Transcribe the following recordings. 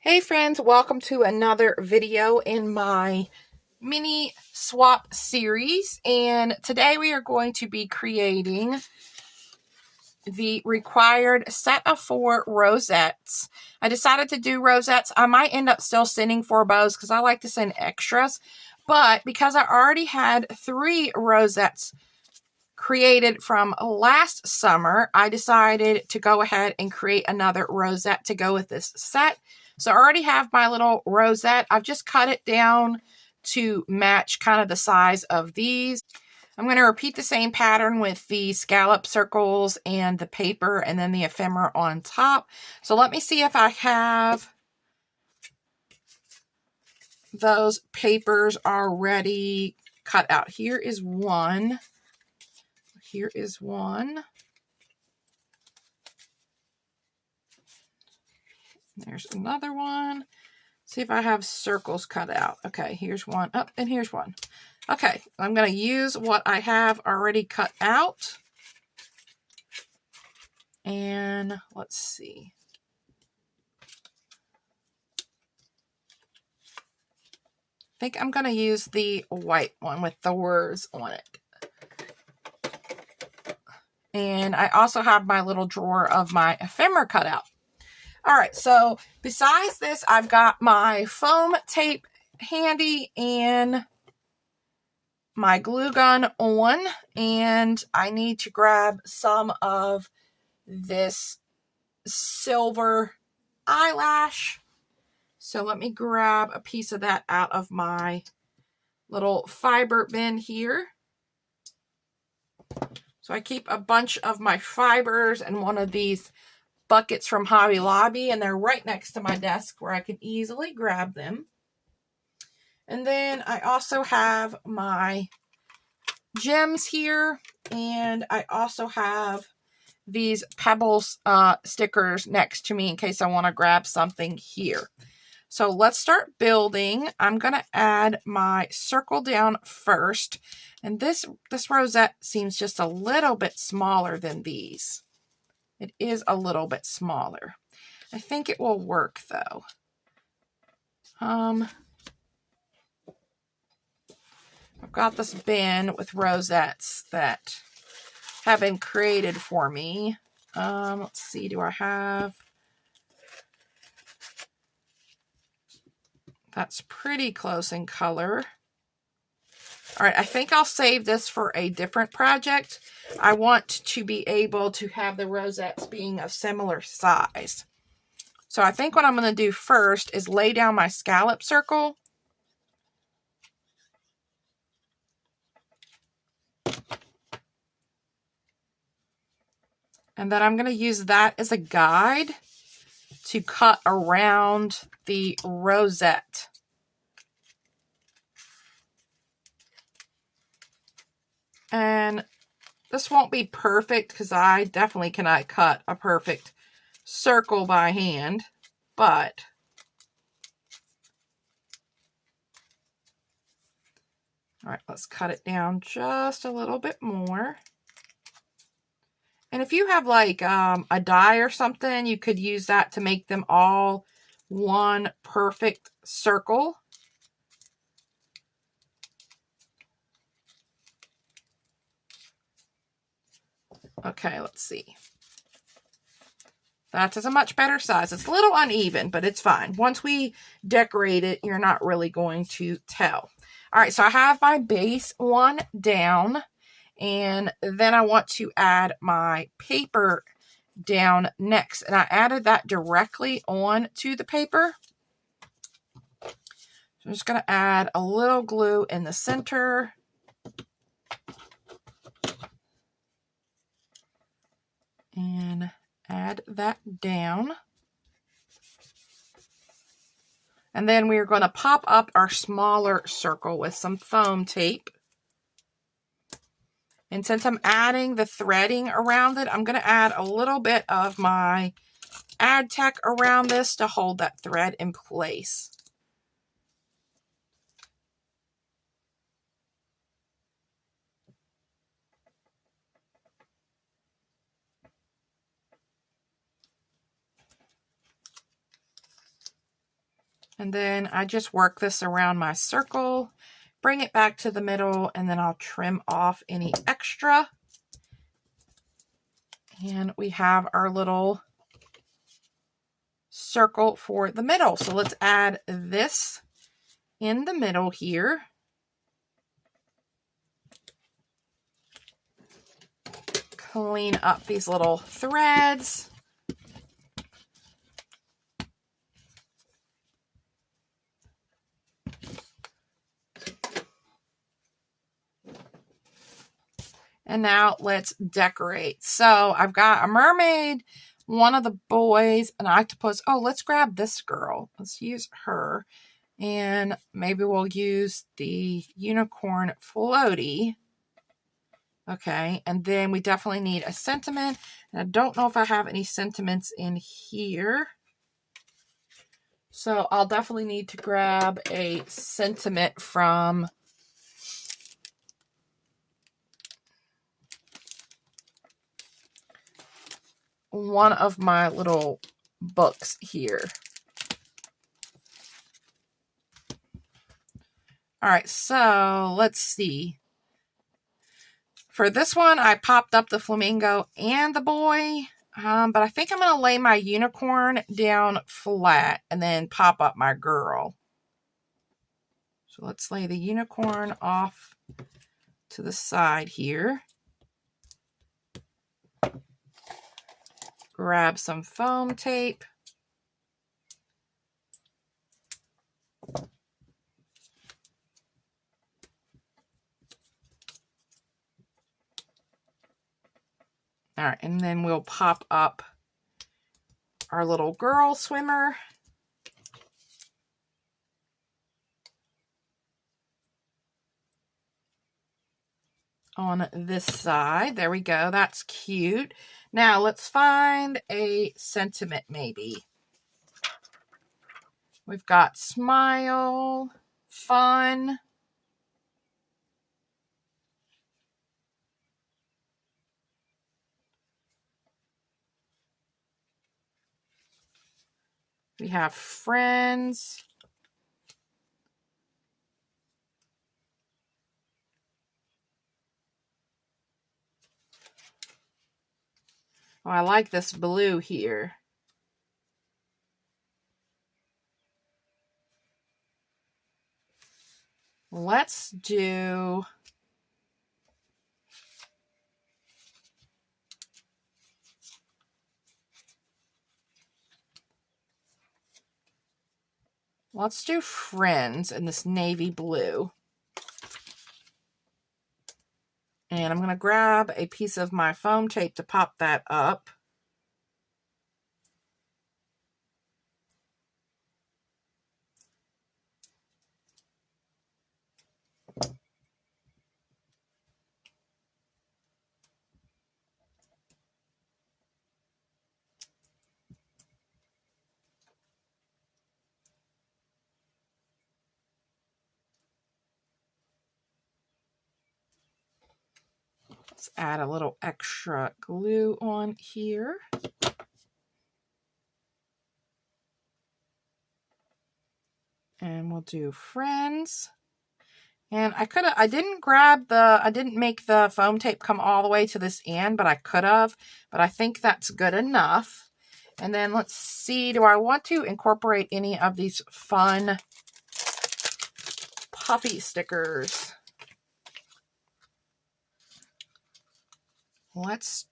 Hey friends, welcome to another video in my mini swap series, and today we are going to be creating the required set of 4 rosettes. I decided to do rosettes. I might end up still sending 4 bows because I like to send extras, but because I already had 3 rosettes created from last summer, I decided to go ahead and create another rosette to go with this set. So I already have my little rosette. I've just cut it down to match kind of the size of these. I'm going to repeat the same pattern with the scallop circles and the paper and then the ephemera on top. So let me see if I have those papers already cut out. Here is one. Here is one. There's another one. See if I have circles cut out. Okay, here's one. Oh, and here's one. Okay, I'm going to use what I have already cut out. And let's see. I think I'm going to use the white one with the words on it. And I also have my little drawer of my ephemera cut out. All right, so besides this, I've got my foam tape handy and my glue gun on, and I need to grab some of this silver eyelash. So let me grab a piece of that out of my little fiber bin here. So I keep a bunch of my fibers in one of these buckets from Hobby Lobby, and they're right next to my desk where I can easily grab them. And then I also have my gems here, and I also have these pebbles stickers next to me in case I want to grab something here. So let's start building. I'm going to add my circle down first, and this rosette seems just a little bit smaller than these. It is a little bit smaller. I think it will work though. I've got this bin with rosettes that have been created for me. Let's see, do I have... That's pretty close in color. All right, I think I'll save this for a different project. I want to be able to have the rosettes being of similar size. So I think what I'm going to do first is lay down my scallop circle. And then I'm going to use that as a guide to cut around the rosette. And this won't be perfect because I definitely cannot cut a perfect circle by hand, but all right, let's cut it down just a little bit more. And if you have like a die or something, you could use that to make them all one perfect circle. Okay, let's see. That is a much better size. It's a little uneven, but it's fine. Once we decorate it, you're not really going to tell. All right, so I have my base one down, and then I want to add my paper down next. And I added that directly on to the paper. So I'm just going to add a little glue in the center. And add that down. And then we are going to pop up our smaller circle with some foam tape. And since I'm adding the threading around it, I'm going to add a little bit of my Ad Tech around this to hold that thread in place. And then I just work this around my circle, bring it back to the middle, and then I'll trim off any extra. And we have our little circle for the middle. So let's add this in the middle here. Clean up these little threads. And now let's decorate. So I've got a mermaid, one of the boys, an octopus. Oh, let's grab this girl. Let's use her. And maybe we'll use the unicorn floaty. Okay, and then we definitely need a sentiment. And I don't know if I have any sentiments in here. So I'll definitely need to grab a sentiment from one of my little books here. All right, so let's see. For this one, I popped up the flamingo and the boy, but I think I'm going to lay my unicorn down flat and then pop up my girl. So let's lay the unicorn off to the side here. Grab some foam tape. All right, and then we'll pop up our little girl swimmer. On this side. There we go. That's cute. Now let's find a sentiment maybe. We've got smile, fun. We have friends. Oh, I like this blue here. Let's do friends in this navy blue. And I'm going to grab a piece of my foam tape to pop that up. Let's add a little extra glue on here. And we'll do friends. And I didn't make the foam tape come all the way to this end, but I could have. But I think that's good enough. And then let's see, do I want to incorporate any of these fun puffy stickers? Let's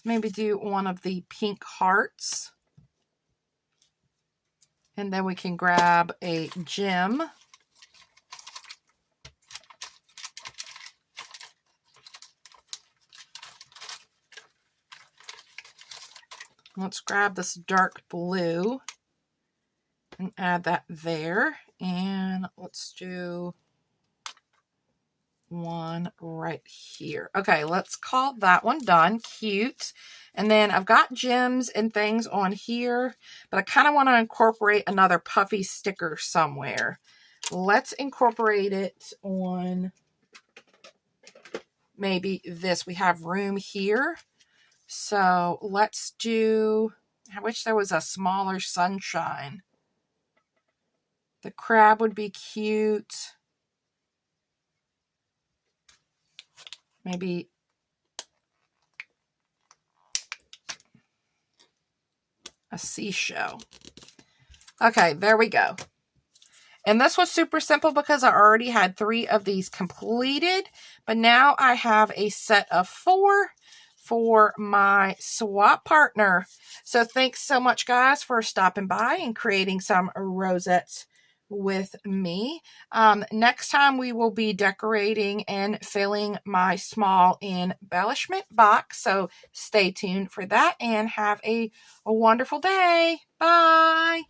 maybe do one of the pink hearts. And then we can grab a gem. Let's grab this dark blue and add that there. And let's do one right here. Okay, let's call that one done. Cute. And then I've got gems and things on here, but I kind of want to incorporate another puffy sticker somewhere. Let's incorporate it on maybe this. We have room here. So let's do I wish there was a smaller sunshine. The crab would be cute. Maybe a seashell. Okay, there we go. And this was super simple because I already had 3 of these completed. But now I have a set of 4 for my swap partner. So thanks so much, guys, for stopping by and creating some rosettes with me. Next time we will be decorating and filling my small embellishment box. So stay tuned for that and have a wonderful day. Bye.